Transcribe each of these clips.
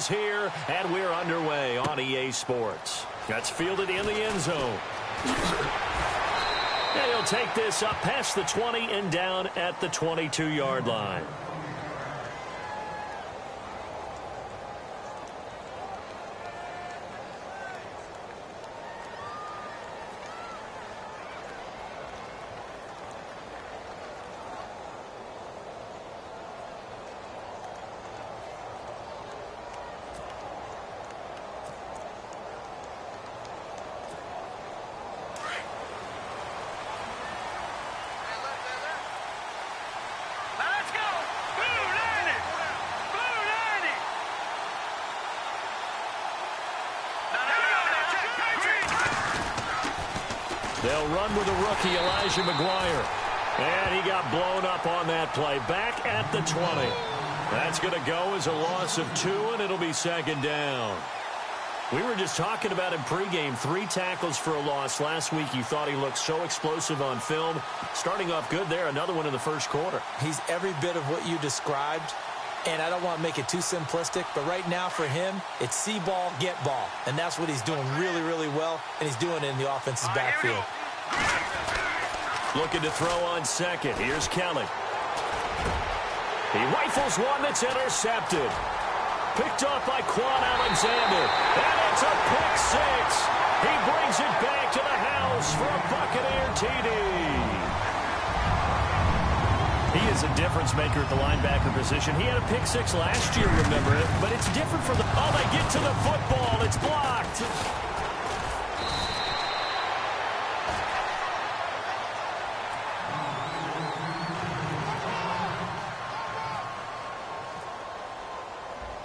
is here, and we're underway on EA Sports. That's fielded in the end zone. And he'll take this up past the 20 and down at the 22-yard line. They'll run with the rookie, Elijah McGuire. And he got blown up on that play. Back at the 20. That's going to go as a loss of 2, and it'll be second down. We were just talking about him pregame. 3 tackles for a loss. Last week you thought he looked so explosive on film. Starting off good there. Another one in the first quarter. He's every bit of what you described. And I don't want to make it too simplistic, but right now for him, it's see ball, get ball. And that's what he's doing really, really well, and he's doing it in the offense's backfield. Looking to throw on second. Here's Kelly. He rifles one that's intercepted. Picked off by Quan Alexander. And it's a pick 6. He brings it back to the house for a Buccaneer TD. He is a difference maker at the linebacker position. He had a pick 6 last year, remember it. But it's different for the... Oh, they get to the football. It's blocked.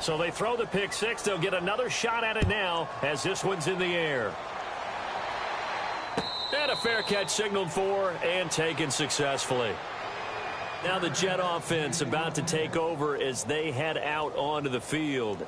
So they throw the pick 6. They'll get another shot at it now as this one's in the air. And a fair catch signaled for and taken successfully. Now the Jet offense about to take over as they head out onto the field.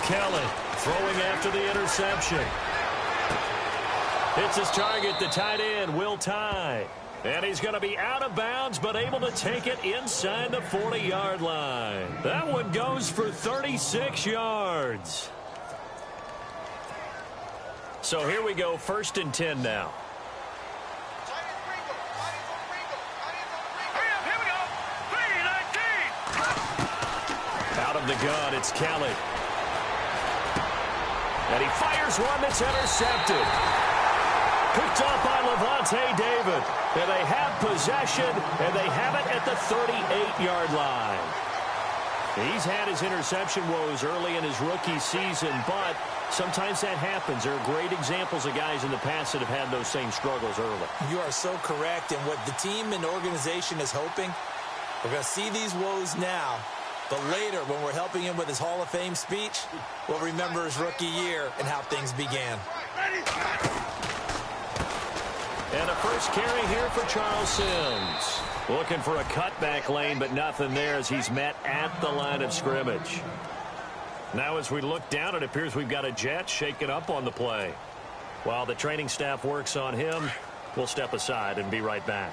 Kelly throwing after the interception. Hits his target, the tight end, Will Tye. And he's going to be out of bounds, but able to take it inside the 40-yard line. That one goes for 36 yards. So here we go, 1st and 10 now. Out of the gun, it's Kelly. And he fires one that's intercepted. Picked off by Levante David. And they have possession, and they have it at the 38-yard line. He's had his interception woes early in his rookie season, but sometimes that happens. There are great examples of guys in the past that have had those same struggles early. You are so correct, and what the team and organization is hoping, we're going to see these woes now, but later when we're helping him with his Hall of Fame speech, we'll remember his rookie year and how things began. And a first carry here for Charles Sims. Looking for a cutback lane, but nothing there as he's met at the line of scrimmage. Now as we look down, it appears we've got a Jet shaken up on the play. While the training staff works on him, we'll step aside and be right back.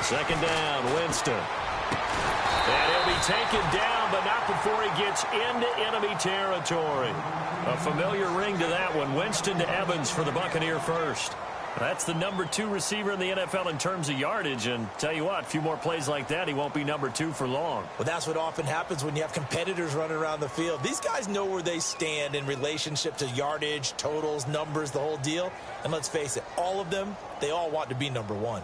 Second down, Winston. And he'll be taken down, but not before he gets into enemy territory. A familiar ring to that one. Winston to Evans for the Buccaneer first. That's the number 2 receiver in the NFL in terms of yardage. And tell you what, a few more plays like that, he won't be number 2 for long. Well, that's what often happens when you have competitors running around the field. These guys know where they stand in relationship to yardage, totals, numbers, the whole deal. And let's face it, all of them, they all want to be number 1.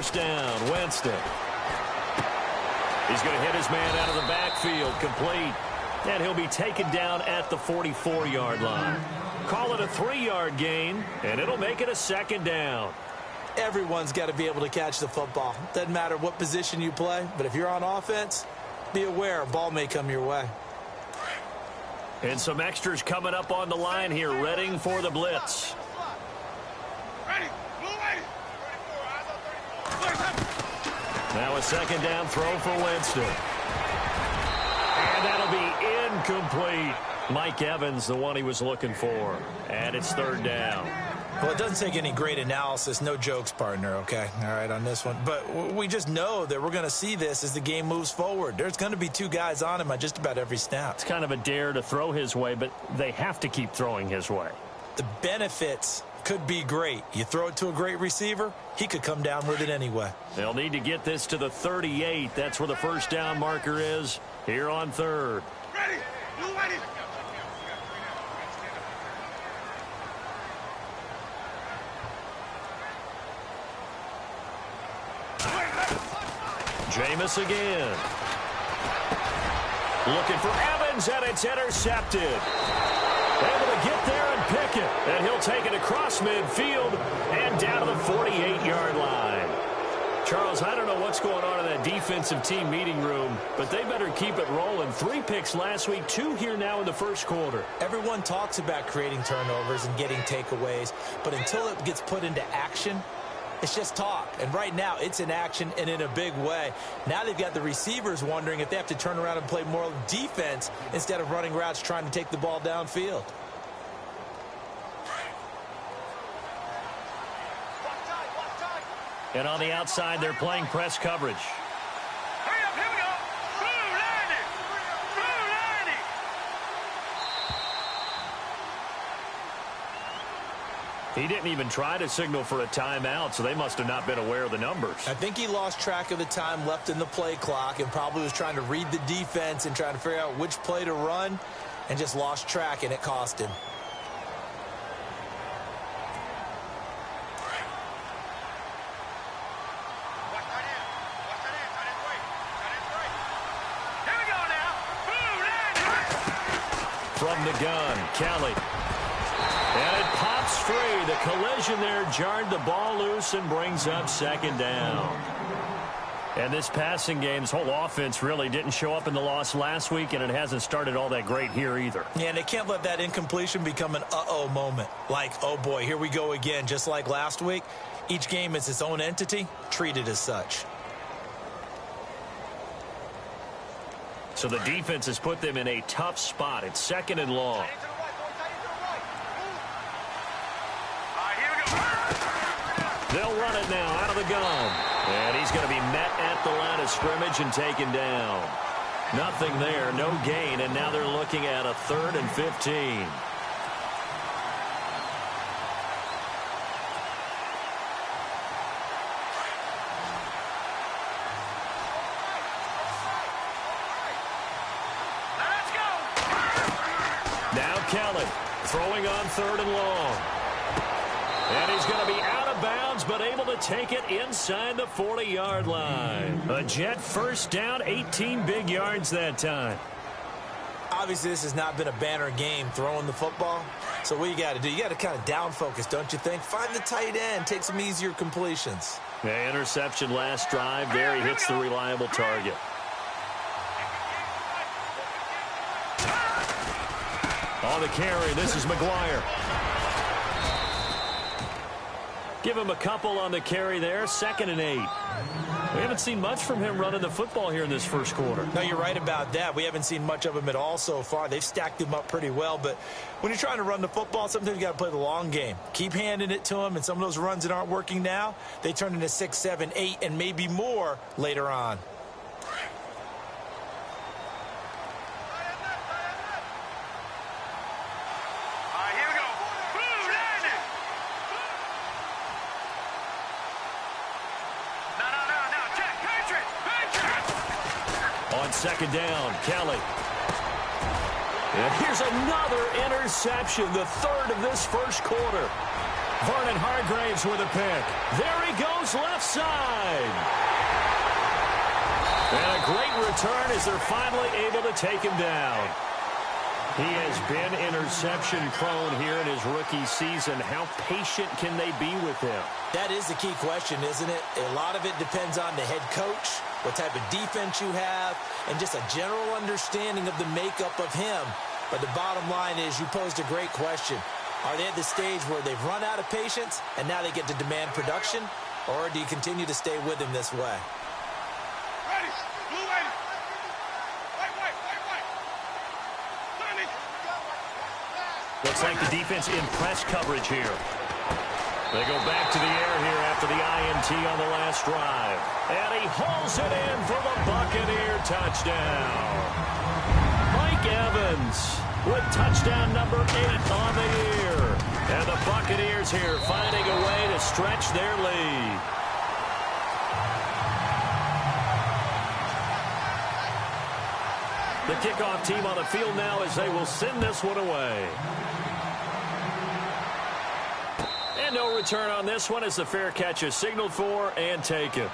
first down. Winston. He's going to hit his man out of the backfield, complete. And he'll be taken down at the 44-yard line. Call it a 3-yard gain, and it'll make it a second down. Everyone's got to be able to catch the football. Doesn't matter what position you play, but if you're on offense, be aware a ball may come your way. And some extras coming up on the line here, readying for the blitz. Now a second down throw for Winston. And that'll be incomplete. Mike Evans, the one he was looking for. And it's third down. Well, it doesn't take any great analysis. No jokes, partner, okay? All right, on this one. But we just know that we're going to see this as the game moves forward. There's going to be 2 guys on him on just about every snap. It's kind of a dare to throw his way, but they have to keep throwing his way. The benefits could be great. You throw it to a great receiver, he could come down with it anyway. They'll need to get this to the 38. That's where the first down marker is here on third. Ready. Jameis again. Looking for Evans, and it's intercepted. Able to get there and pick it. And he'll take it across midfield and down to the 48-yard line. Charles, I don't know what's going on in that defensive team meeting room, but they better keep it rolling. 3 picks last week, 2 here now in the first quarter. Everyone talks about creating turnovers and getting takeaways, but until it gets put into action, it's just talk. And right now, it's in action and in a big way. Now they've got the receivers wondering if they have to turn around and play more defense instead of running routes trying to take the ball downfield. And on the outside, they're playing press coverage. Hurry up, here we go. Blue line. He didn't even try to signal for a timeout, so they must have not been aware of the numbers. I think he lost track of the time left in the play clock and probably was trying to read the defense and trying to figure out which play to run and just lost track, and it cost him. From the gun, Kelly. And it pops free. The collision there jarred the ball loose and brings up second down. And this passing game, this whole offense really didn't show up in the loss last week, and it hasn't started all that great here either. Yeah, and they can't let that incompletion become an uh-oh moment. Like, oh boy, here we go again, just like last week. Each game is its own entity, treated as such. So the defense has put them in a tough spot. It's second and long. They'll run it now out of the gun. And he's going to be met at the line of scrimmage and taken down. Nothing there, no gain, and now they're looking at a 3rd and 15. Kelly throwing on 3rd and long. And he's going to be out of bounds, but able to take it inside the 40-yard line. A Jet first down, 18 big yards that time. Obviously, this has not been a banner game throwing the football. So what you got to do, you got to kind of down focus, don't you think? Find the tight end, take some easier completions. The interception last drive there. He hits the reliable target. On the carry, this is McGuire. Give him a couple on the carry there. 2nd and 8. We haven't seen much from him running the football here in this first quarter. No, you're right about that. We haven't seen much of him at all so far. They've stacked him up pretty well. But when you're trying to run the football, sometimes you got to play the long game. Keep handing it to him, and some of those runs that aren't working now, they turn into 6, 7, 8, and maybe more later on. On 2nd down, Kelly. And here's another interception, the 3rd of this first quarter. Vernon Hargraves with a pick. There he goes left side. And a great return as they're finally able to take him down. He has been interception prone here in his rookie season. How patient can they be with him? That is the key question, isn't it? A lot of it depends on the head coach, what type of defense you have, and just a general understanding of the makeup of him. But the bottom line is you posed a great question. Are they at the stage where they've run out of patience and now they get to demand production? Or do you continue to stay with him this way? Ready. Blue ready. White. Looks like the defense in press coverage here. They go back to the air here after the INT on the last drive. And he hauls it in for the Buccaneer touchdown. Mike Evans with touchdown number 8 on the year. And the Buccaneers here finding a way to stretch their lead. The kickoff team on the field now as they will send this one away. And no return on this one as the fair catch is signaled for and taken.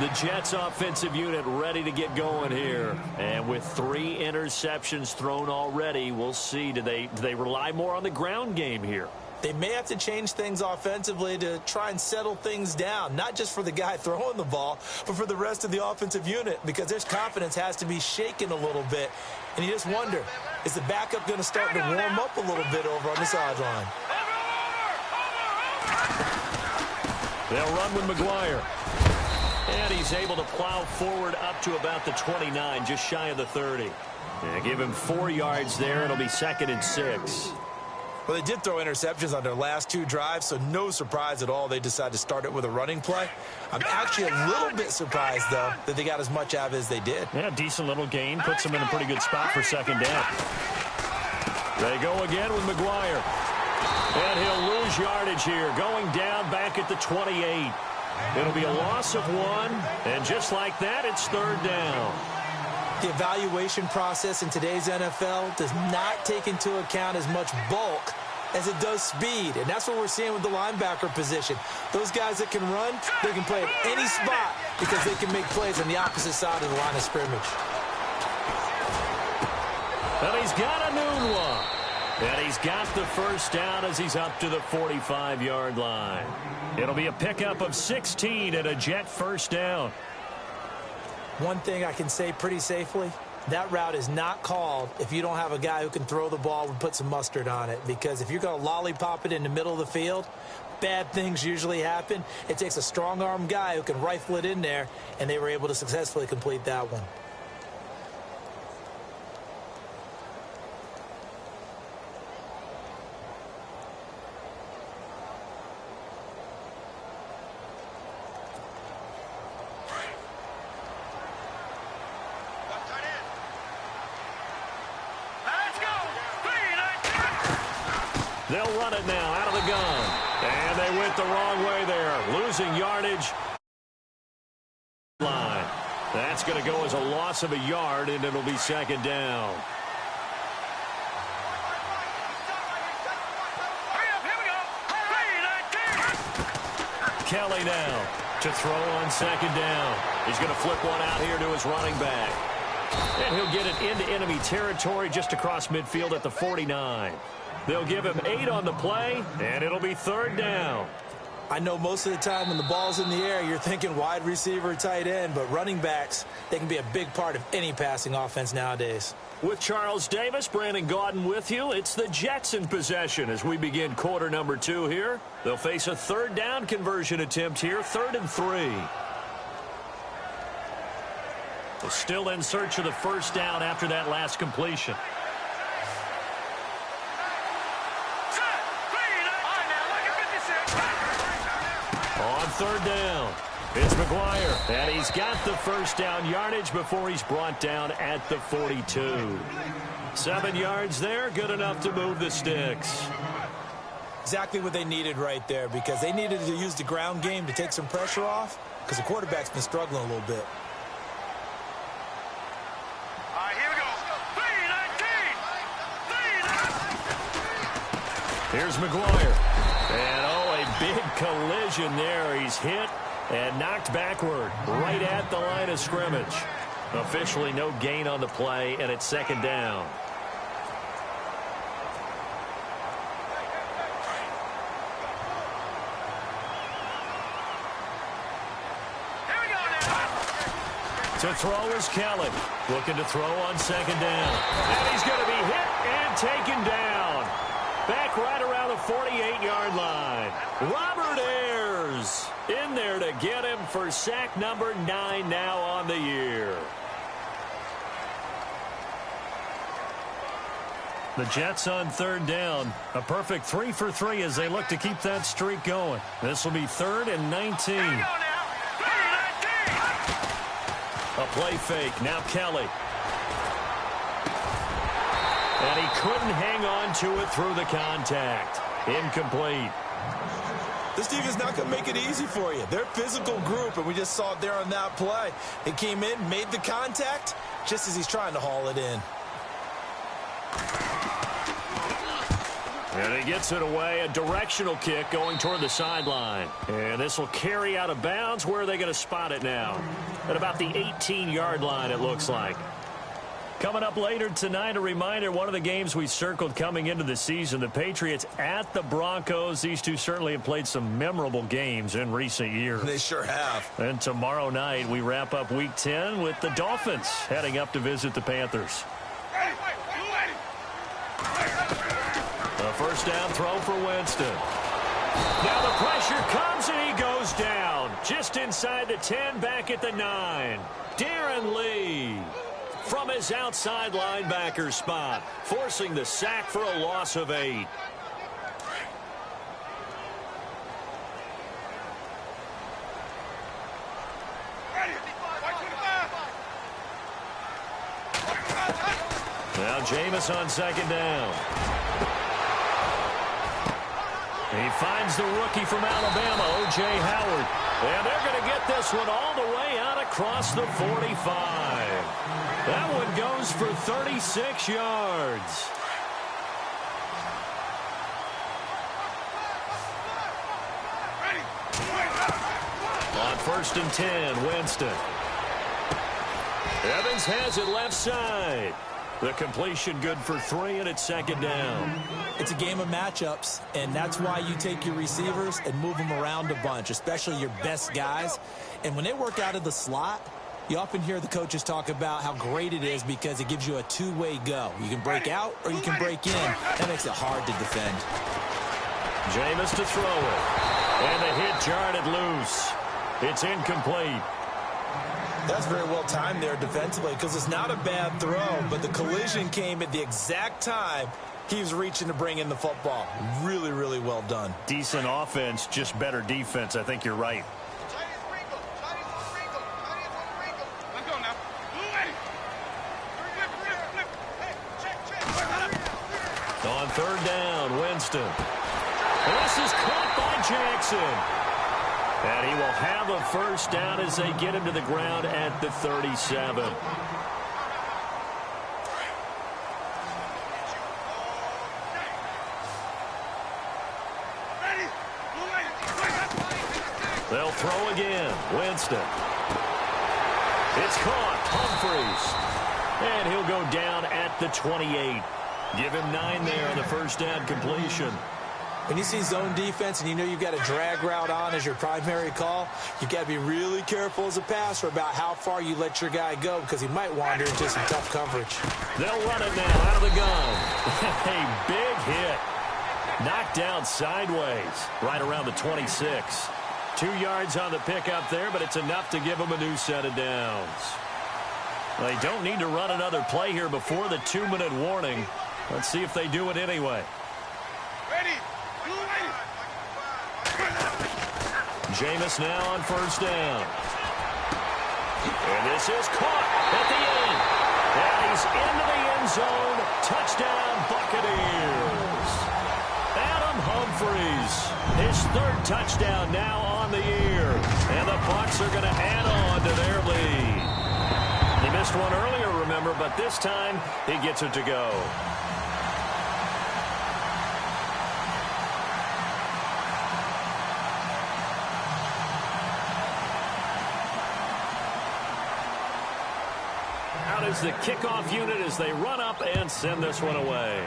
The Jets offensive unit ready to get going here. And with 3 interceptions thrown already, we'll see. Do they rely more on the ground game here? They may have to change things offensively to try and settle things down, not just for the guy throwing the ball, but for the rest of the offensive unit, because their confidence has to be shaken a little bit. And you just wonder, is the backup going to start to warm up a little bit over on the sideline? They'll run with McGuire. And he's able to plow forward up to about the 29, just shy of the 30. And give him 4 yards there. It'll be 2nd and 6. Well, they did throw interceptions on their last 2 drives, so no surprise at all they decided to start it with a running play. I'm actually a little bit surprised, though, that they got as much out of it as they did. Yeah, decent little gain. Puts them in a pretty good spot for 2nd down. They go again with McGuire. And he'll lose yardage here, going down back at the 28. It'll be a loss of 1, and just like that, it's 3rd down. The evaluation process in today's NFL does not take into account as much bulk as it does speed, and that's what we're seeing with the linebacker position. Those guys that can run, they can play at any spot because they can make plays on the opposite side of the line of scrimmage. And he's got a new one. And he's got the 1st down as he's up to the 45-yard line. It'll be a pickup of 16 and a Jet 1st down. One thing I can say pretty safely, that route is not called if you don't have a guy who can throw the ball and put some mustard on it. Because if you're going to lollipop it in the middle of the field, bad things usually happen. It takes a strong-arm guy who can rifle it in there, and they were able to successfully complete that one. They'll run it now out of the gun. And they went the wrong way there, losing yardage. Line. That's going to go as a loss of a yard, and it'll be 2nd down. Kelly now to throw on 2nd down. He's going to flip one out here to his running back. And he'll get it into enemy territory just across midfield at the 49. They'll give him 8 on the play, and it'll be 3rd down. I know most of the time when the ball's in the air, you're thinking wide receiver, tight end, but running backs, they can be a big part of any passing offense nowadays. With Charles Davis, Brandon Gaudin with you, it's the Jets in possession as we begin quarter number 2 here. They'll face a 3rd down conversion attempt here, 3rd and 3. They're still in search of the 1st down after that last completion. On 3rd down, it's McGuire, and he's got the 1st down yardage before he's brought down at the 42. 7 yards there, good enough to move the sticks. Exactly what they needed right there, because they needed to use the ground game to take some pressure off, because the quarterback's been struggling a little bit. All right, here we go. 3-19. Here's McGuire. And, oh, Big collision there. He's hit and knocked backward right at the line of scrimmage. Officially no gain on the play, and it's second down. To throw is Kelly. Looking to throw on second down. And he's going to be hit and taken down. Back right around the 48-yard line. Robert Ayers in there to get him for sack number 9 now on the year. The Jets on third down. A perfect 3 for 3 as they look to keep that streak going. This will be 3rd and 19. A play fake. Now Kelly. And he couldn't hang on to it through the contact. Incomplete. This team is not going to make it easy for you. They're a physical group, and we just saw it there on that play. It came in, made the contact, just as he's trying to haul it in. And he gets it away. A directional kick going toward the sideline. And this will carry out of bounds. Where are they going to spot it now? At about the 18-yard line, it looks like. Coming up later tonight, a reminder, one of the games we circled coming into the season, the Patriots at the Broncos. These two certainly have played some memorable games in recent years. They sure have. And tomorrow night, we wrap up Week 10 with the Dolphins heading up to visit the Panthers. A first down throw for Winston. Now the pressure comes and he goes down. Just inside the 10, back at the 9. Darren Lee from his outside linebacker spot, forcing the sack for a loss of 8. Now Jameis on second down. He finds the rookie from Alabama, O.J. Howard. And they're going to get this one all the way out across the 45. That one goes for 36 yards. On 1st and 10, Winston. Evans has it left side. The completion good for 3, and it's second down. It's a game of matchups, and that's why you take your receivers and move them around a bunch, especially your best guys. And when they work out of the slot, you often hear the coaches talk about how great it is because it gives you a two-way go. You can break out or you can break in. That makes it hard to defend. Jameis to throw it. And the hit jarred it loose. It's incomplete. That's very well timed there defensively because it's not a bad throw, but the collision came at the exact time he was reaching to bring in the football. Really, really well done. Decent offense, just better defense. I think you're right. On 3rd down, Winston. This is caught by Jackson. And he will have a first down as they get him to the ground at the 37. They'll throw again. Winston. It's caught. Humphries. And he'll go down at the 28. Give him 9 there on the first down completion. When you see zone defense and you know you've got a drag route on as your primary call, you've got to be really careful as a passer about how far you let your guy go because he might wander into some tough coverage. They'll run it now out of the gun. A big hit. Knocked down sideways right around the 26. 2 yards on the pickup there, but it's enough to give them a new set of downs. They don't need to run another play here before the 2-minute warning. Let's see if they do it anyway. Jameis now on first down. And this is caught at the end. And he's into the end zone. Touchdown, Buccaneers. Adam Humphries, his 3rd touchdown now on the year. And the Bucs are going to add on to their lead. He missed one earlier, remember, but this time he gets it to go. goes the kickoff unit as they run up and send this one away.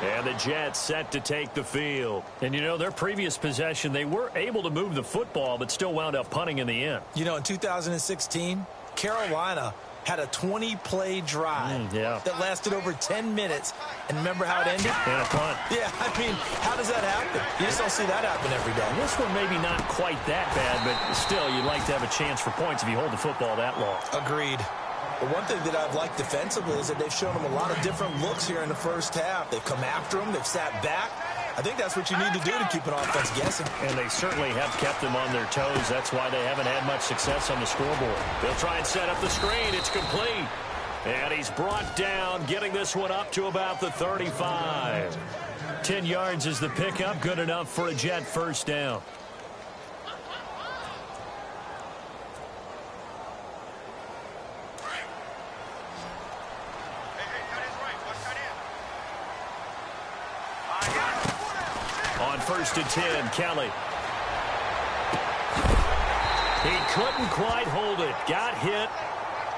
And the Jets set to take the field. And, you know, their previous possession, they were able to move the football, but still wound up punting in the end. You know, in 2016, Carolina had a 20-play drive that lasted over 10 minutes. And remember how it ended? And a punt. Yeah, I mean, how does that happen? You just don't see that happen every day. This one maybe not quite that bad, but still, you'd like to have a chance for points if you hold the football that long. Agreed. But one thing that I've liked defensively is that they've shown them a lot of different looks here in the first half. They've come after them. They've sat back. I think that's what you need to do to keep an offense guessing. And they certainly have kept them on their toes. That's why they haven't had much success on the scoreboard. They'll try and set up the screen. It's complete. And he's brought down, getting this one up to about the 35. 10 yards is the pickup. Good enough for a Jet first down. On 1st and 10, Kelly. He couldn't quite hold it. Got hit.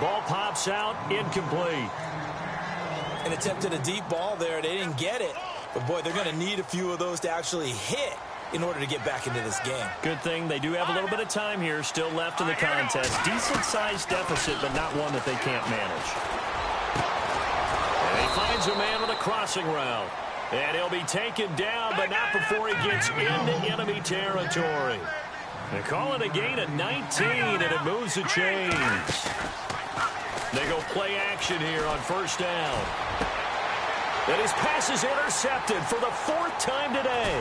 Ball pops out. Incomplete. And attempted a deep ball there. They didn't get it. But, boy, they're going to need a few of those to actually hit in order to get back into this game. Good thing they do have a little bit of time here still left in the contest. Decent-sized deficit, but not one that they can't manage. And he finds a man on the crossing route. And he'll be taken down, but not before he gets into enemy territory. They call it a gain of 19, and it moves the chains. They go play action here on first down. And his pass is intercepted for the 4th time today.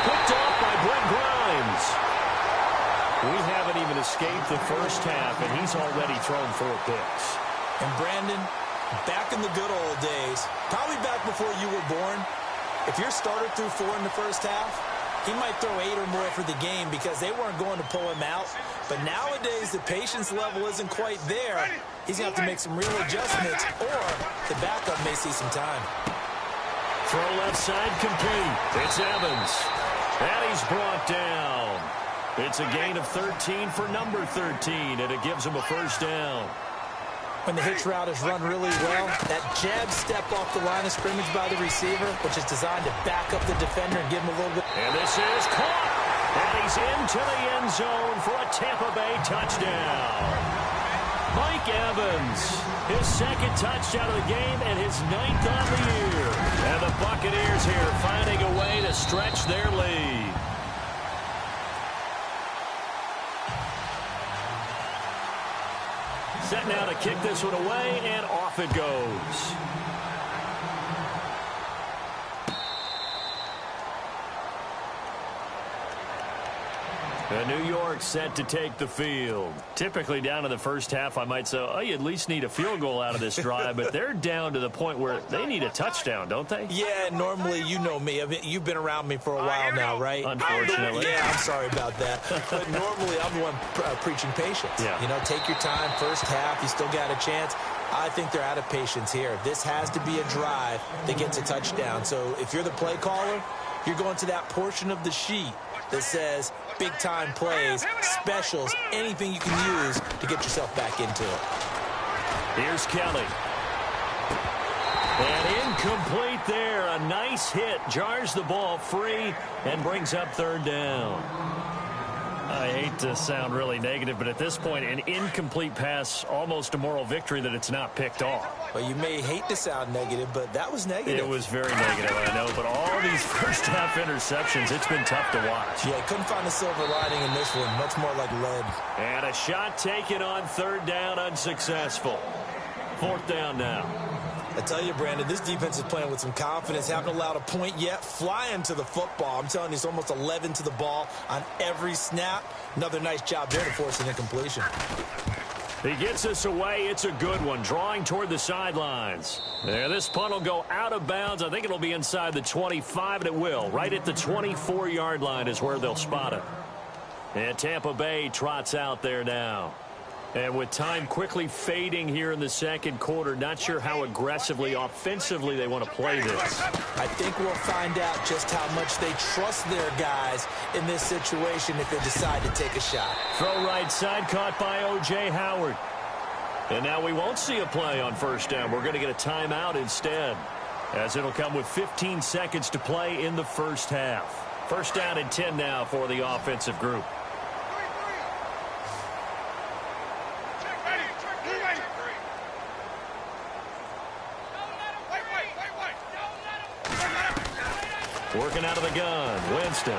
Picked off by Brent Grimes. We haven't even escaped the first half, and he's already thrown 4 picks. And Brandon, back in the good old days, probably back before you were born, if your starter threw 4 in the first half, he might throw 8 or more for the game because they weren't going to pull him out. But nowadays, the patience level isn't quite there. He's going to have to make some real adjustments, or the backup may see some time. Throw left side complete. It's Evans. And he's brought down. It's a gain of 13 for number 13, and it gives him a first down. When the hitch route is run really well, that jab step off the line of scrimmage by the receiver, which is designed to back up the defender and give him a little bit. And this is caught. And he's into the end zone for a Tampa Bay touchdown. Mike Evans, his 2nd touchdown of the game and his 9th on the year. And the Buccaneers here finding a way to stretch their lead. Set now to kick this one away, and off it goes. And New York set to take the field. Typically down in the first half, I might say, oh, you at least need a field goal out of this drive, but they're down to the point where they need a touchdown, don't they? Yeah, normally, you know me. I mean, you've been around me for a while now, right? Unfortunately. Yeah, I'm sorry about that. But normally, I'm the one preaching patience. Yeah. You know, take your time. First half, you still got a chance. I think they're out of patience here. This has to be a drive that gets a touchdown. So if you're the play caller, you're going to that portion of the sheet that says big-time plays, specials, anything you can use to get yourself back into it. Here's Kelly. And incomplete there. A nice hit. Jars the ball free and brings up 3rd down. I hate to sound really negative, but at this point, an incomplete pass, almost a moral victory that it's not picked off. Well, you may hate to sound negative, but that was negative. It was very negative, I know, but all these first-half interceptions, it's been tough to watch. Yeah, couldn't find a silver lining in this one. Much more like lead. And a shot taken on 3rd down, unsuccessful. 4th down now. I tell you, Brandon, this defense is playing with some confidence. Haven't allowed a point yet. Flying to the football. I'm telling you, it's almost 11 to the ball on every snap. Another nice job there to force an incompletion. He gets this away. It's a good one. Drawing toward the sidelines. There, this punt will go out of bounds. I think it'll be inside the 25, and it will. Right at the 24-yard line is where they'll spot it. And Tampa Bay trots out there now. And with time quickly fading here in the second quarter, not sure how aggressively, offensively they want to play this. I think we'll find out just how much they trust their guys in this situation if they decide to take a shot. Throw right side, caught by O.J. Howard. And now we won't see a play on first down. We're going to get a timeout instead, as it'll come with 15 seconds to play in the first half. First down and 10 now for the offensive group. Working out of the gun, Winston.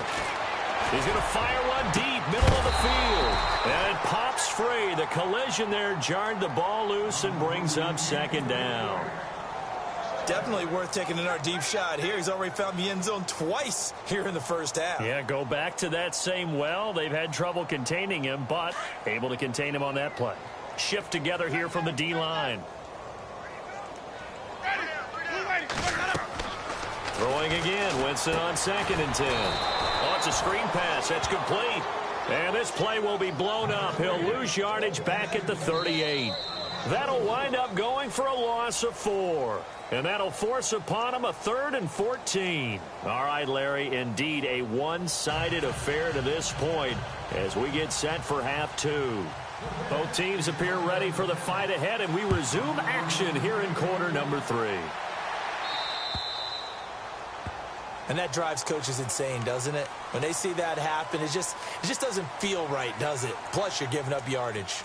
He's going to fire one deep, middle of the field. And it pops free. The collision there jarred the ball loose and brings up second down. Definitely worth taking another deep shot here. He's already found the end zone twice here in the first half. Yeah, go back to that same well. They've had trouble containing him, but able to contain him on that play. Shift together here from the D-line. Throwing again, Winston on 2nd and 10. Oh, it's a screen pass. That's complete. And this play will be blown up. He'll lose yardage back at the 38. That'll wind up going for a loss of 4. And that'll force upon him a 3rd and 14. All right, Larry, indeed a one-sided affair to this point as we get set for half 2. Both teams appear ready for the fight ahead, and we resume action here in quarter number 3. And that drives coaches insane, doesn't it? When they see that happen, it just doesn't feel right, does it? Plus, you're giving up yardage.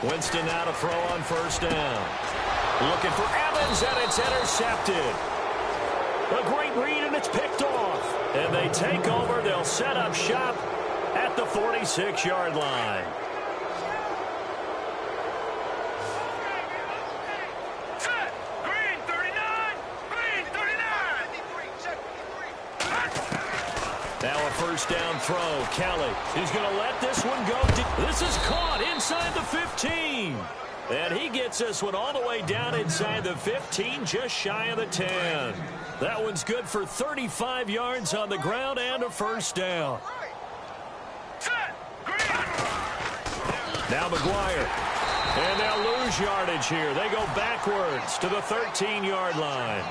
Winston now to throw on first down. Looking for Evans, and it's intercepted. A great read, and it's picked off. And they take over. They'll set up shop at the 46-yard line. Green 39. Green 39. Now a first down throw. Kelly is going to let this one go. This is caught inside the 15. And he gets this one all the way down inside the 15, just shy of the 10. That one's good for 35 yards on the ground and a first down. Now McGuire. And they'll lose yardage here. They go backwards to the 13-yard line.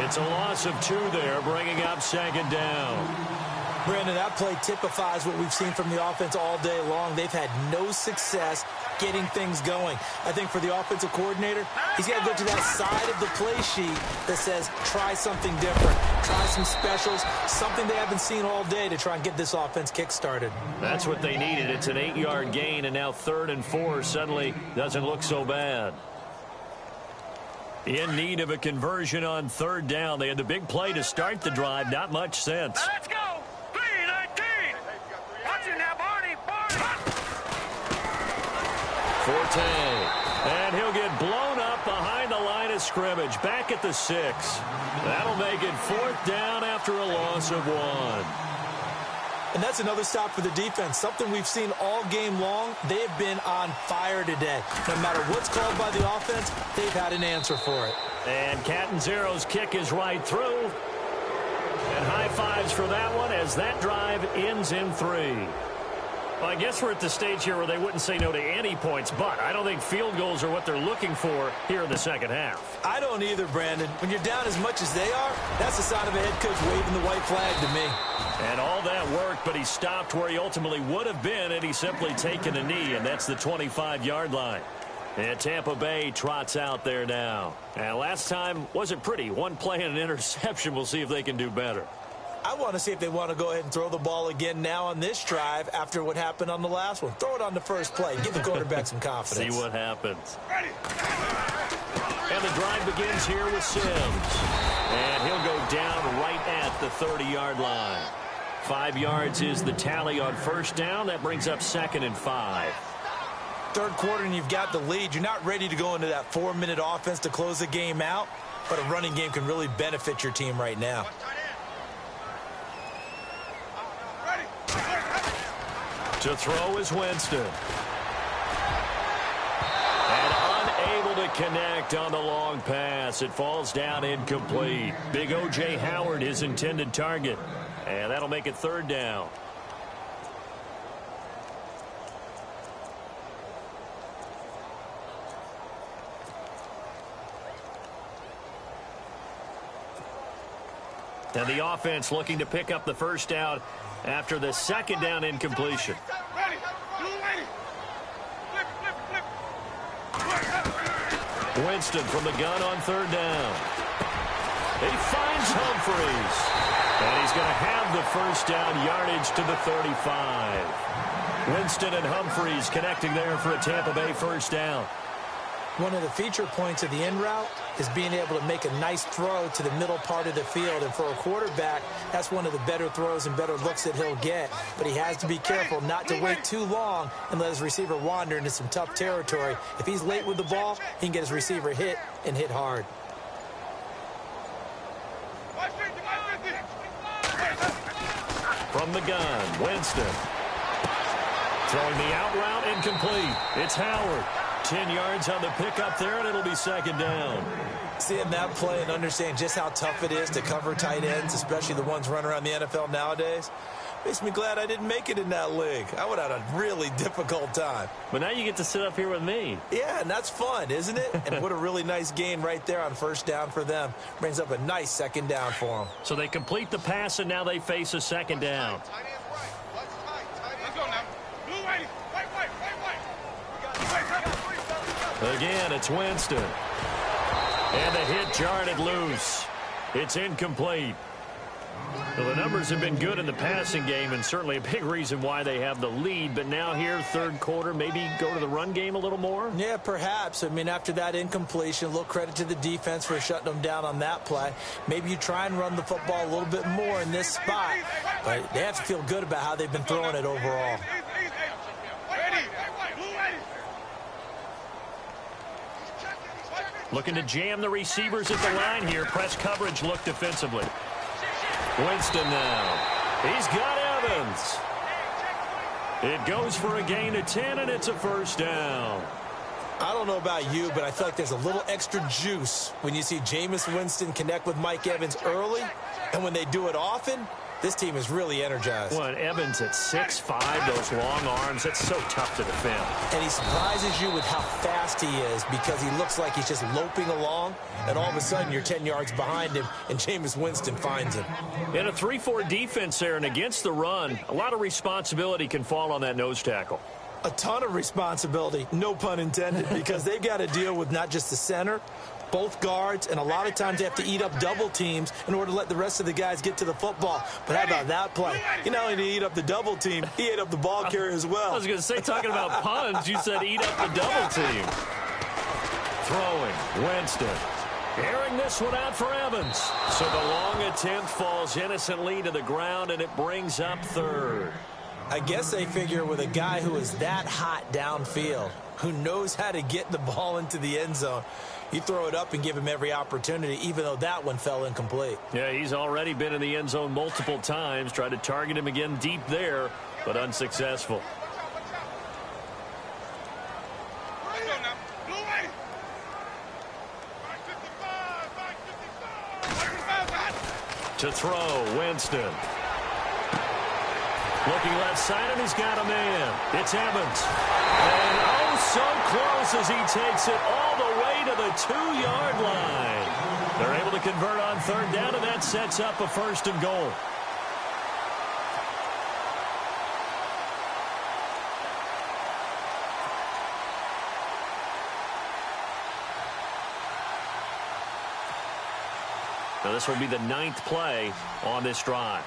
It's a loss of 2 there, bringing up second down. Brandon, that play typifies what we've seen from the offense all day long. They've had no success getting things going. I think for the offensive coordinator, he's got to go to that side of the play sheet that says, try something different. Try some specials, something they haven't seen all day to try and get this offense kick-started. That's what they needed. It's an 8-yard gain, and now 3rd and 4 suddenly doesn't look so bad. In need of a conversion on 3rd down. They had the big play to start the drive. Not much sense. Let's go. 3-19. Watch it now, Barney. Forte. And he'll get blown up behind the line of scrimmage. Back at the 6. That'll make it 4th down after a loss of 1. And that's another stop for the defense. Something we've seen all game long. They've been on fire today. No matter what's called by the offense, they've had an answer for it. And Catanzaro's kick is right through. And high fives for that one as that drive ends in 3. Well, I guess we're at the stage here where they wouldn't say no to any points, but I don't think field goals are what they're looking for here in the second half. I don't either, Brandon. When you're down as much as they are, that's the sign of a head coach waving the white flag to me. And all that worked, but he stopped where he ultimately would have been, and he's simply taken a knee, and that's the 25-yard line. And Tampa Bay trots out there now. And last time wasn't pretty. One play and an interception. We'll see if they can do better. I want to see if they want to go ahead and throw the ball again now on this drive after what happened on the last one. Throw it on the first play. Give the quarterback some confidence. See what happens. And the drive begins here with Sims. And he'll go down right at the 30-yard line. 5 yards is the tally on first down. That brings up 2nd and 5. third quarter and you've got the lead, you're not ready to go into that 4-minute offense to close the game out, but a running game can really benefit your team right now. To throw is Winston. And unable to connect on the long pass. It falls down incomplete. Big O.J. Howard, his intended target. And that'll make it third down. And the offense looking to pick up the first down after the second down incompletion. Winston from the gun on third down. He finds Humphries. And he's going to have the first down yardage to the 35. Winston and Humphries connecting there for a Tampa Bay first down. One of the feature points of the in route is being able to make a nice throw to the middle part of the field. And for a quarterback, that's one of the better throws and better looks that he'll get. But he has to be careful not to wait too long and let his receiver wander into some tough territory. If he's late with the ball, he can get his receiver hit and hit hard. From the gun, Winston. Throwing the out route incomplete. It's Howard. 10 yards on the pickup there, and it'll be second down. Seeing that play and understand just how tough it is to cover tight ends, especially the ones running around the NFL nowadays, makes me glad I didn't make it in that league. I would have had a really difficult time. But now you get to sit up here with me. Yeah, and that's fun, isn't it? And what a really nice gain right there on first down for them. Brings up a nice second down for them. So they complete the pass, and now they face a second down. Again, it's Winston. And the hit jarred it loose. It's incomplete. Well, the numbers have been good in the passing game, and certainly a big reason why they have the lead. But now here, third quarter, maybe go to the run game a little more? Yeah, perhaps. I mean, after that incompletion, a little credit to the defense for shutting them down on that play. Maybe you try and run the football a little bit more in this spot. But they have to feel good about how they've been throwing it overall. Looking to jam the receivers at the line here. Press coverage look defensively. Winston now. He's got Evans. It goes for a gain of 10, and it's a first down. I don't know about you, but I feel like there's a little extra juice when you see Jameis Winston connect with Mike Evans early, and when they do it often, this team is really energized. Well, and Evans at 6'5", those long arms, that's so tough to defend. And he surprises you with how fast he is because he looks like he's just loping along, and all of a sudden you're 10 yards behind him, and Jameis Winston finds him. In a 3-4 defense there, and against the run, a lot of responsibility can fall on that nose tackle. A ton of responsibility, no pun intended, because they've got to deal with not just the center, both guards, and a lot of times they have to eat up double teams in order to let the rest of the guys get to the football. But how about that play? He not only did he eat up the double team, he ate up the ball carrier as well. I was going to say, talking about puns, you said eat up the double team. Throwing, Winston. Airing this one out for Evans. So the long attempt falls innocently to the ground, and it brings up third. I guess they figure with a guy who is that hot downfield, who knows how to get the ball into the end zone, you throw it up and give him every opportunity, even though that one fell incomplete. Yeah, he's already been in the end zone multiple times. Tried to target him again deep there, but unsuccessful. To throw, Winston. Looking left side, and he's got a man. It's Evans. And oh, so close as he takes it all the way to the 2-yard line. They're able to convert on third down, and that sets up a first and goal. Now this will be the 9th play on this drive.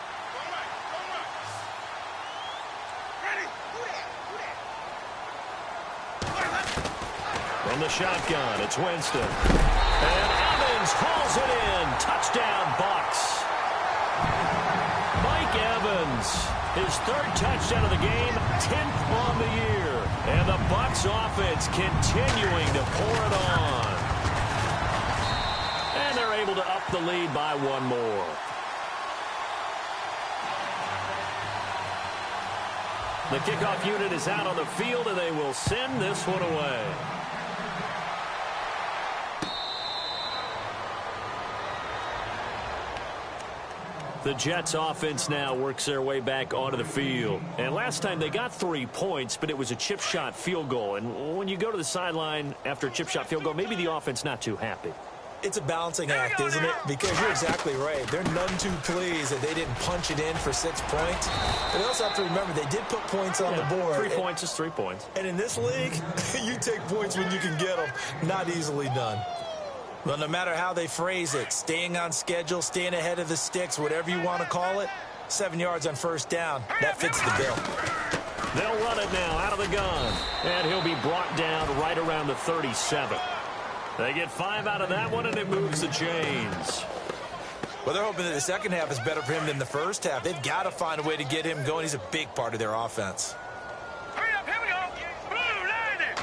From the shotgun, it's Winston. And Evans hauls it in. Touchdown, Bucs. Mike Evans, his 3rd touchdown of the game, 10th on the year. And the Bucs Jets offense continuing to pour it on. And they're able to up the lead by one more. The kickoff unit is out on the field, and they will send this one away. The Jets offense now works their way back onto the field. And last time they got 3 points, but it was a chip shot field goal. And when you go to the sideline after a chip shot field goal, maybe the offense not too happy. It's a balancing act, isn't it? Because you're exactly right. They're none too pleased that they didn't punch it in for 6 points. But they also have to remember they did put points on the board. 3 points is 3 points. And in this league, you take points when you can get them. Not easily done. Well, no matter how they phrase it, staying on schedule, staying ahead of the sticks, whatever you want to call it, 7 yards on first down, that fits the bill. They'll run it now out of the gun. And he'll be brought down right around the 37. They get 5 out of that one, and it moves the chains. Well, they're hoping that the second half is better for him than the first half. They've got to find a way to get him going. He's a big part of their offense. Hurry up, here we go. Blue, landing.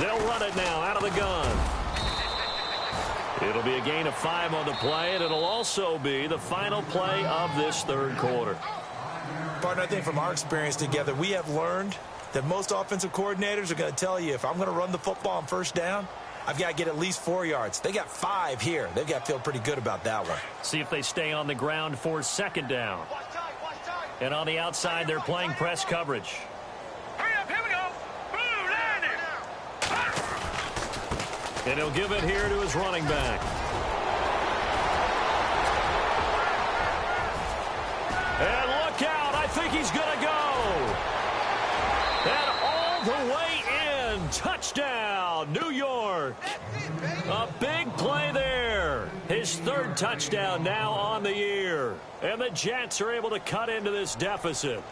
They'll run it now out of the gun. It'll be a gain of 5 on the play, and it'll also be the final play of this third quarter. Partner, I think from our experience together, we have learned that most offensive coordinators are going to tell you, if I'm going to run the football on first down, I've got to get at least 4 yards. They got 5 here. They've got to feel pretty good about that one. See if they stay on the ground for second down. And on the outside, they're playing press coverage. Hurry up, here we go. Blue, landing. And he'll give it here to his running back. And look out. I think he's going to go. And all the way in. Touchdown, New York. A big play there. His third touchdown now on the year. And the Jets are able to cut into this deficit.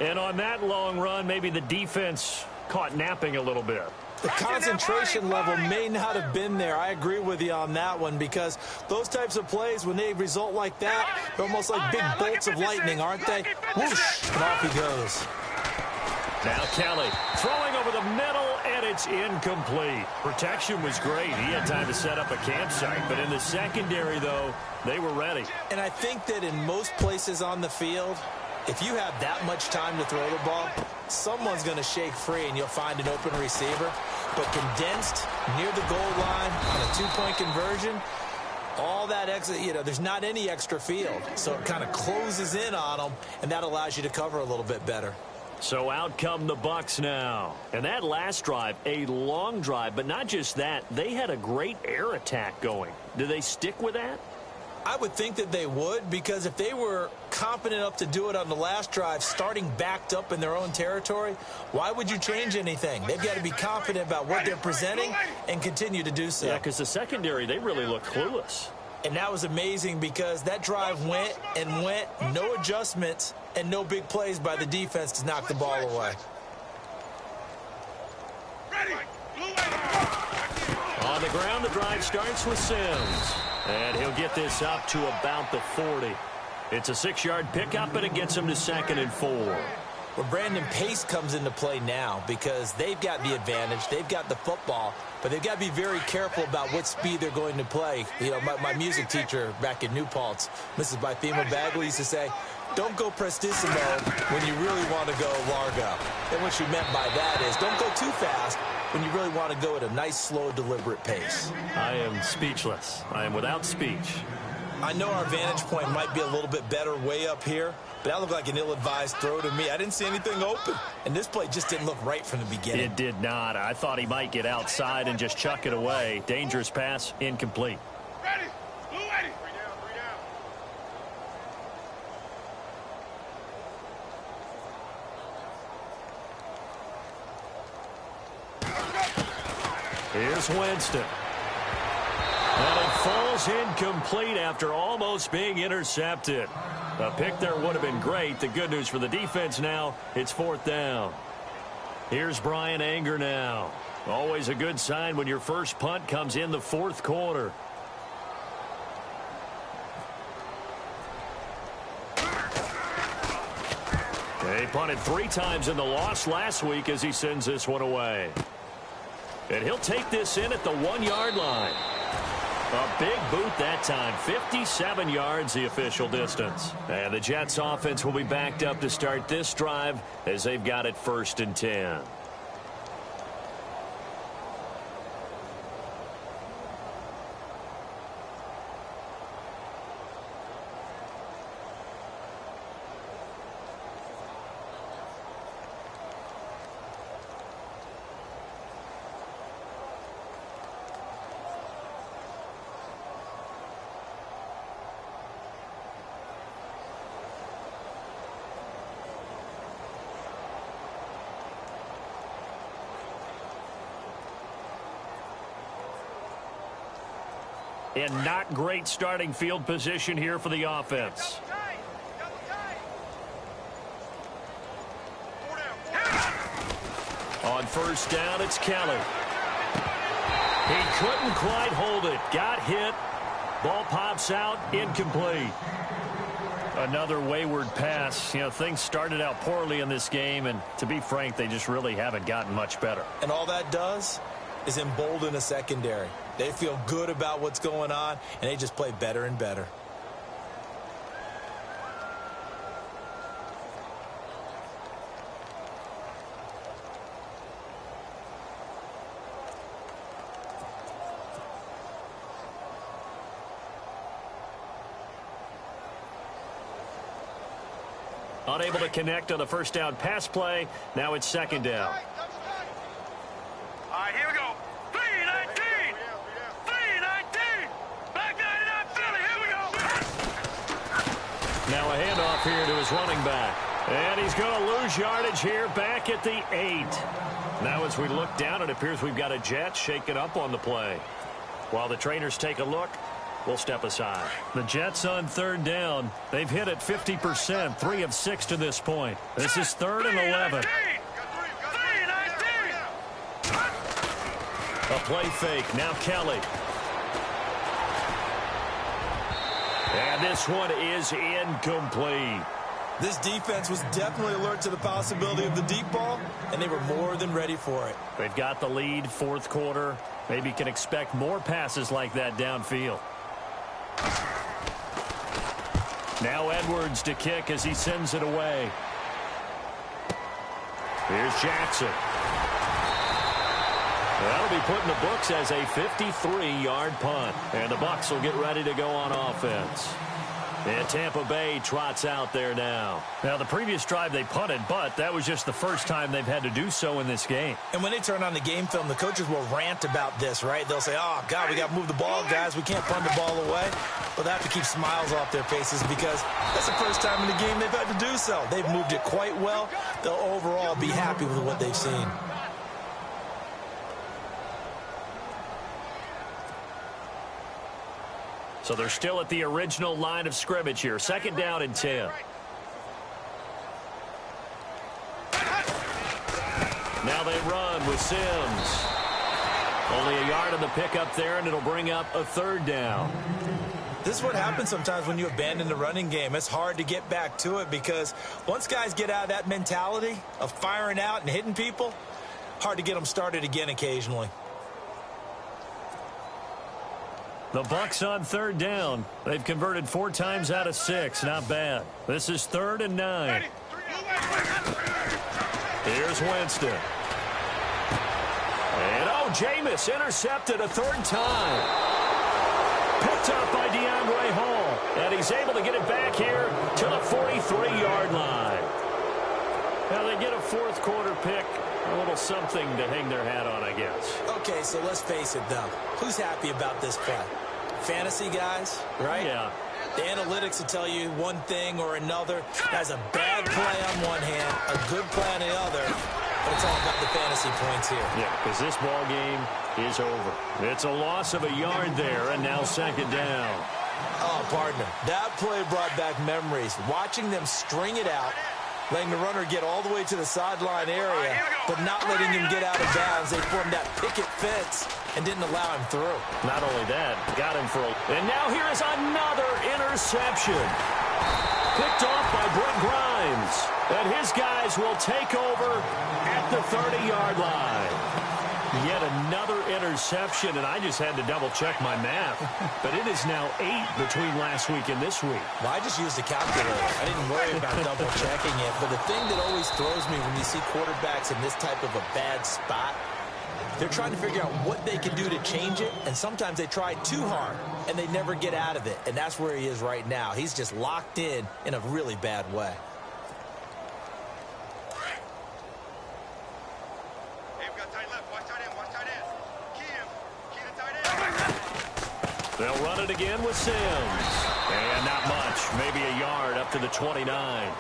And on that long run, maybe the defense caught napping a little bit. The concentration level may not have been there. I agree with you on that one, because those types of plays, when they result like that, they're almost like big bolts of lightning, aren't they? Whoosh, and off he goes. Now Kelly throwing over the middle, and it's incomplete. Protection was great. He had time to set up a campsite, but in the secondary, though, they were ready. And I think that in most places on the field, if you have that much time to throw the ball, someone's going to shake free and you'll find an open receiver. But condensed near the goal line on a 2-point conversion, all that extra, there's not any extra field. So it kind of closes in on them, and that allows you to cover a little bit better. So out come the Bucs now. And that last drive, a long drive, but not just that, they had a great air attack going. Do they stick with that? I would think that they would, because if they were confident enough to do it on the last drive, starting backed up in their own territory, why would you change anything? They've got to be confident about what they're presenting and continue to do so. Yeah, because the secondary, they really look clueless. And that was amazing, because that drive went and went, no adjustments, and no big plays by the defense to knock the ball away. On the ground, the drive starts with Sims. And he'll get this up to about the 40. It's a 6-yard pickup, and it gets him to 2nd and 4. Well, Brandon, pace comes into play now, because they've got the advantage. They've got the football, but they've got to be very careful about what speed they're going to play. My music teacher back in New Paltz, Mrs. Bythema Bagley, used to say, don't go prestissimo when you really want to go largo. And what she meant by that is don't go too fast when you really want to go at a nice, slow, deliberate pace. I am speechless. I am without speech. I know our vantage point might be a little bit better way up here, but that looked like an ill-advised throw to me. I didn't see anything open, and this play just didn't look right from the beginning. It did not. I thought he might get outside and just chuck it away. Dangerous pass, incomplete. Ready. Blue, ready. 3 down, 3 down. Here's Winston. And it falls incomplete after almost being intercepted. A pick there would have been great. The good news for the defense now, it's 4th down. Here's Brian Anger now. Always a good sign when your first punt comes in the 4th quarter. He punted 3 times in the loss last week as he sends this one away. And he'll take this in at the 1-yard line. A big boot that time. 57 yards the official distance. And the Jets offense will be backed up to start this drive as they've got it 1st and 10. And not great starting field position here for the offense. On 1st down, it's Kelly. He couldn't quite hold it. Got hit. Ball pops out. Incomplete. Another wayward pass. You know, things started out poorly in this game, and to be frank, they just really haven't gotten much better. And all that does is embolden a secondary. They feel good about what's going on, and they just play better and better. Unable to connect on the 1st down pass play. Now it's 2nd down. All right, here we go. 3-19. 3-19. Back 99 Philly. Here we go. Now a handoff here to his running back. And he's going to lose yardage here back at the 8. Now as we look down, it appears we've got a Jet shaking up on the play. While the trainers take a look, we'll step aside. The Jets on 3rd down. They've hit it 50%, 3 of 6 to this point. This is 3rd and 11. A play fake. Now Kelly. And this one is incomplete. This defense was definitely alert to the possibility of the deep ball, and they were more than ready for it. They've got the lead, 4th quarter. Maybe can expect more passes like that downfield. Now Edwards to kick as he sends it away. Here's Jackson. That'll be put in the books as a 53-yard punt. And the Bucs will get ready to go on offense. And Tampa Bay trots out there now. Now, the previous drive they punted, but that was just the first time they've had to do so in this game. And when they turn on the game film, the coaches will rant about this, right? They'll say, oh, God, we got to move the ball, guys. We can't punt the ball away. But they have to keep smiles off their faces because that's the first time in the game they've had to do so. They've moved it quite well. They'll overall be happy with what they've seen. So they're still at the original line of scrimmage here. 2nd down and 10. Now they run with Sims. Only a yard on the pickup there, and it'll bring up a 3rd down. This is what happens sometimes when you abandon the running game. It's hard to get back to it because once guys get out of that mentality of firing out and hitting people, hard to get them started again occasionally. The Bucs on 3rd down. They've converted 4 times out of 6. Not bad. This is 3rd and 9. Here's Winston. And, Jameis intercepted a 3rd time. Picked up by DeAndre Hall. And he's able to get it back here to the 43-yard line. Now they get a 4th quarter pick. A little something to hang their hat on, I guess. Okay, so let's face it, though. Who's happy about this play? Fantasy guys, right? Yeah. The analytics will tell you one thing or another. That's a bad play on one hand, a good play on the other. But it's all about the fantasy points here. Yeah, because this ball game is over. It's a loss of a yard there, and now 2nd down. Oh, partner, that play brought back memories. Watching them string it out, letting the runner get all the way to the sideline area, but not letting him get out of bounds. They formed that picket fence and didn't allow him through. Not only that, got him for a... And now here is another interception. Picked off by Brent Grimes. And his guys will take over at the 30-yard line. Yet another interception, and I just had to double-check my math. But it is now 8 between last week and this week. Well, I just used a calculator. I didn't worry about double-checking it. But the thing that always throws me when you see quarterbacks in this type of a bad spot, they're trying to figure out what they can do to change it, and sometimes they try too hard, and they never get out of it. And that's where he is right now. He's just locked in a really bad way. They'll run it again with Sims. And not much. Maybe a yard up to the 29.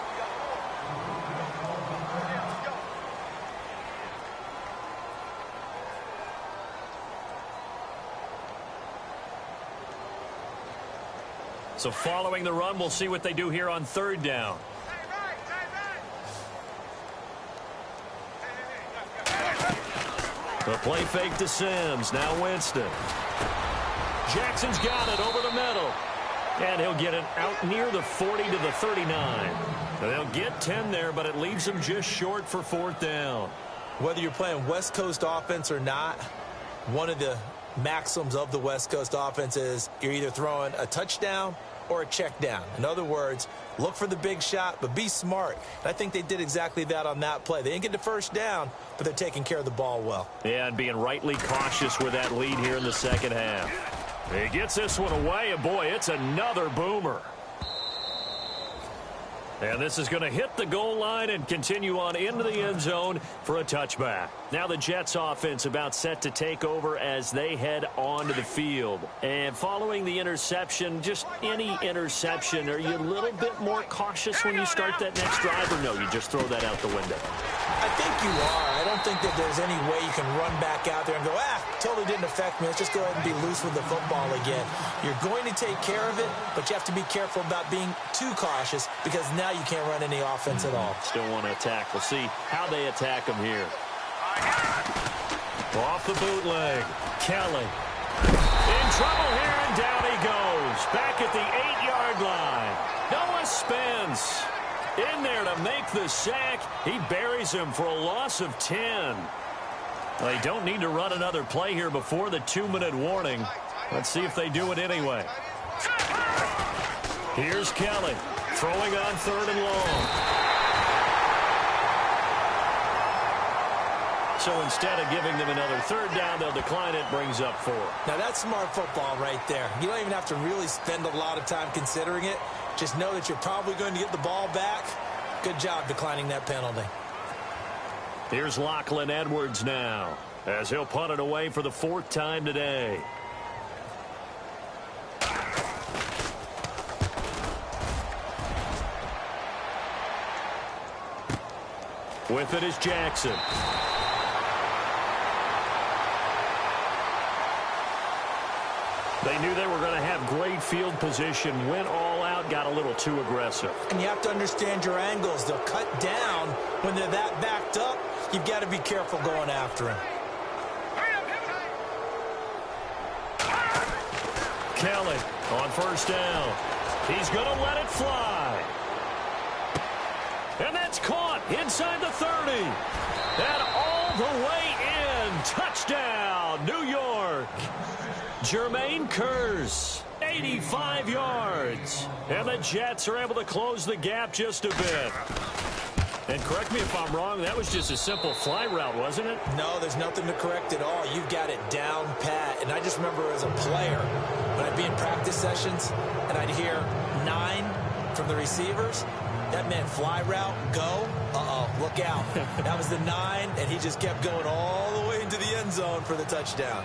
So following the run, we'll see what they do here on 3rd down. The play fake to Sims. Now Winston. Jackson's got it over the middle. And he'll get it out near the 40 to the 39. They'll get 10 there, but it leaves them just short for 4th down. Whether you're playing West Coast offense or not, one of the maxims of the West Coast offense is you're either throwing a touchdown or a check down. In other words, look for the big shot, but be smart. And I think they did exactly that on that play. They didn't get the first down, but they're taking care of the ball well. Yeah, and being rightly cautious with that lead here in the second half. He gets this one away, and boy, it's another boomer. And this is going to hit the goal line and continue on into the end zone for a touchback. Now the Jets offense about set to take over as they head onto the field. And following the interception, just any interception, are you a little bit more cautious when you start that next drive, or no, you just throw that out the window? I think you are. I don't think that there's any way you can run back out there and go, totally didn't affect me. Let's just go ahead and be loose with the football again. You're going to take care of it, but you have to be careful about being too cautious because now you can't run any offense at all. Still want to attack. We'll see how they attack them here. Off the bootleg. Kelly. In trouble here, and down he goes. Back at the 8-yard line. Noah Spence in there to make the sack. He buries him for a loss of 10. Well, they don't need to run another play here before the 2-minute warning. Let's see if they do it anyway. Here's Kelly throwing on 3rd and long. So instead of giving them another 3rd down, they'll decline it, brings up 4. Now that's smart football right there. You don't even have to really spend a lot of time considering it. Just know that you're probably going to get the ball back. Good job declining that penalty. Here's Lachlan Edwards now, as he'll punt it away for the 4th time today. With it is Jackson. They knew they were going to have great field position, went all out, got a little too aggressive. And you have to understand your angles. They'll cut down when they're that backed up. You've got to be careful going after him. Kelly on 1st down. He's going to let it fly. And that's caught inside the 30. And all the way in. Touchdown, New York. Jermaine Kearse, 85 yards. And the Jets are able to close the gap just a bit. And correct me if I'm wrong, that was just a simple fly route, wasn't it? No, there's nothing to correct at all. You've got it down pat. And I just remember as a player, when I'd be in practice sessions, and I'd hear 9 from the receivers, that meant fly route, go. Look out. That was the 9, and he just kept going all the way into the end zone for the touchdown.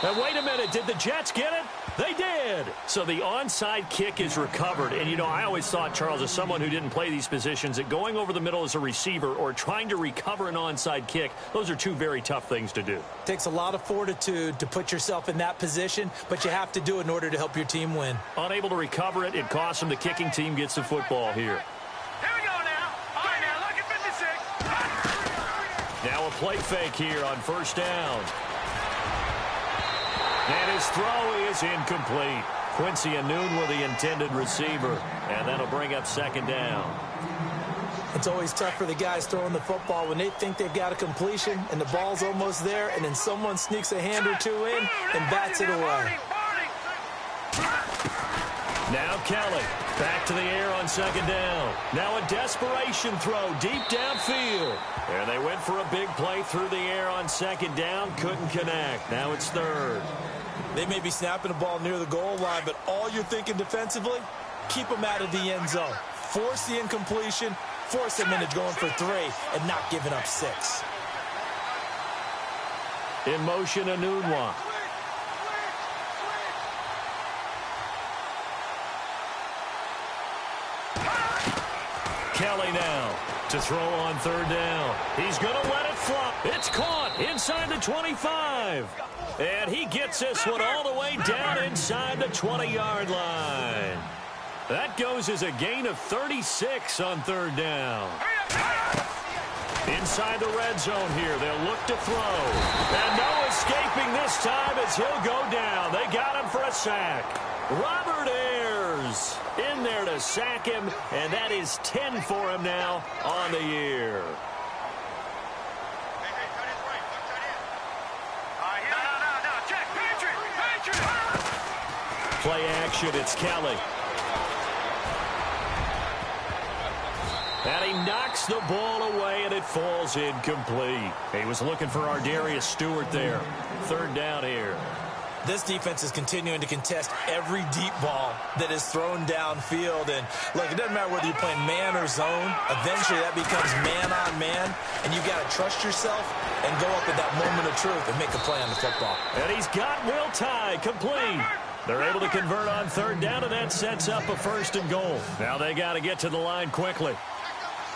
And wait a minute, did the Jets get it? They did. So the onside kick is recovered. And, you know, I always thought, Charles, as someone who didn't play these positions, that going over the middle as a receiver or trying to recover an onside kick, those are two very tough things to do. Takes a lot of fortitude to put yourself in that position, but you have to do it in order to help your team win. Unable to recover it, it costs them. The kicking team gets the football here. Here we go now. All right, now, look at 56. Now a play fake here on 1st down. And his throw is incomplete. Quincy Anoon with the intended receiver, and that'll bring up second down. It's always tough for the guys throwing the football when they think they've got a completion and the ball's almost there, and then someone sneaks a hand or two in and bats it away. Now Kelly back to the air on second down. Now a desperation throw deep downfield. And they went for a big play through the air on second down. Couldn't connect. Now it's third. They may be snapping the ball near the goal line, but all you're thinking defensively, keep them out of the end zone. Force the incompletion, force them into going for 3, and not giving up 6. In motion, Anunwa. Kelly now to throw on third down. He's going to let it flop. It's caught inside the 25. And he gets this one all the way down inside the 20-yard line. That goes as a gain of 36 on third down. Inside the red zone here, they'll look to throw. And no escaping this time as he'll go down. They got him for a sack. Robert Ayers in there to sack him, and that is 10 for him now on the year. Play action, it's Kelly. And he knocks the ball away, and it falls incomplete. He was looking for Ardarius Stewart there. Third down here. This defense is continuing to contest every deep ball that is thrown downfield. And, look, it doesn't matter whether you're playing man or zone. Eventually, that becomes man-on-man, and you've got to trust yourself and go up at that moment of truth and make a play on the football. And he's got Will Tye complete. They're able to convert on third down, and that sets up a first and goal. Now they got to get to the line quickly.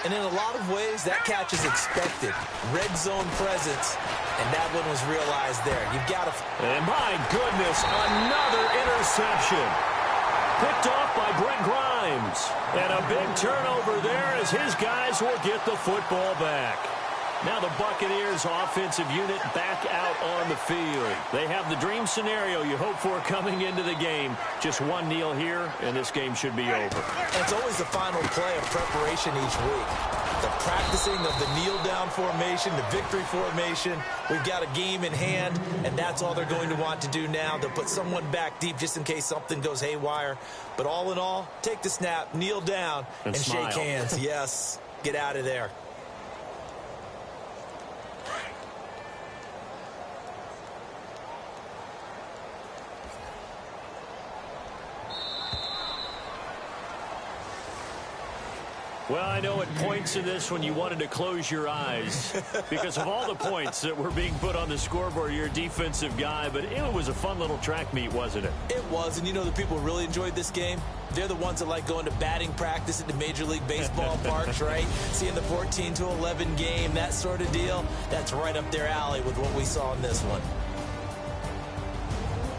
And in a lot of ways, that catch is expected. Red zone presence, and that one was realized there. You've got to... And my goodness, another interception. Picked off by Brent Grimes. And a big turnover there as his guys will get the football back. Now the Buccaneers offensive unit back out on the field. They have the dream scenario you hope for coming into the game. Just one kneel here, and this game should be over. And it's always the final play of preparation each week. The practicing of the kneel-down formation, the victory formation. We've got a game in hand, and that's all they're going to want to do now. They'll put someone back deep just in case something goes haywire. But all in all, take the snap, kneel down, and shake hands. Yes, get out of there. Well, I know at points in this when you wanted to close your eyes because of all the points that were being put on the scoreboard. You're a defensive guy, but it was a fun little track meet, wasn't it? It was, and you know the people who really enjoyed this game? They're the ones that like going to batting practice at the Major League Baseball parks, right? Seeing the 14-11 game, that sort of deal. That's right up their alley with what we saw in this one.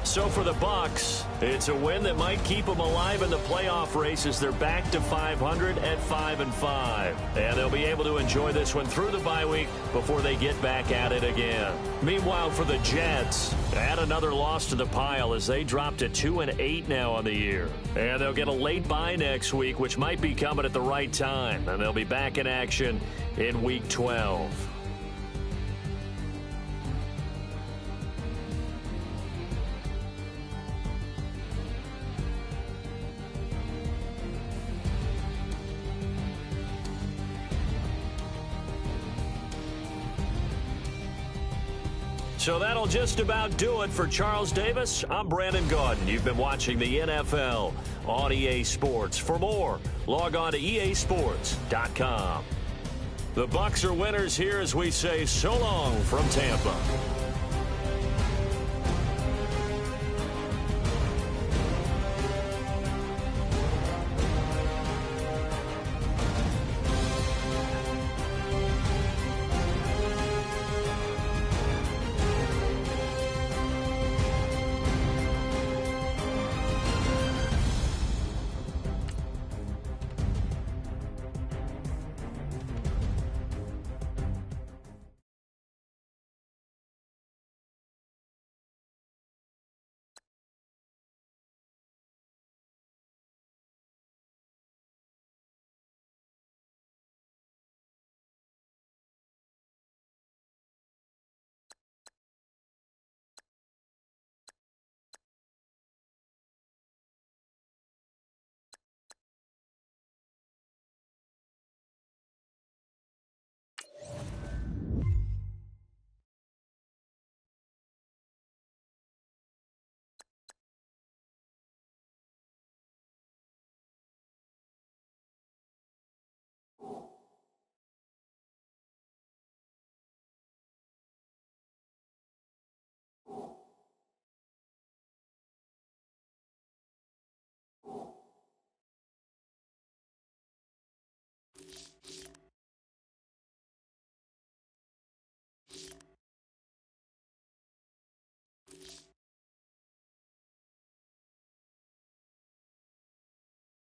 So for the Bucs, it's a win that might keep them alive in the playoff races. They're back to 500 at 5-5. And they'll be able to enjoy this one through the bye week before they get back at it again. Meanwhile, for the Jets, add another loss to the pile as they drop to 2-8 now on the year. And they'll get a late bye next week, which might be coming at the right time. And they'll be back in action in Week 12. So that'll just about do it for Charles Davis. I'm Brandon Gaudin. You've been watching the NFL on EA Sports. For more, log on to easports.com. The Bucs are winners here as we say so long from Tampa.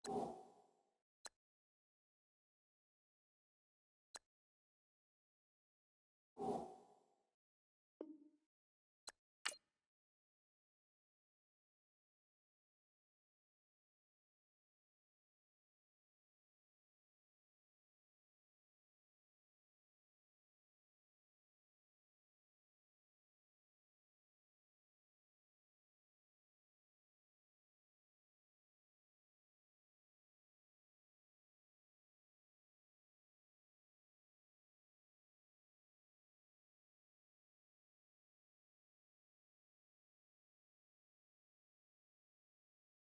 you.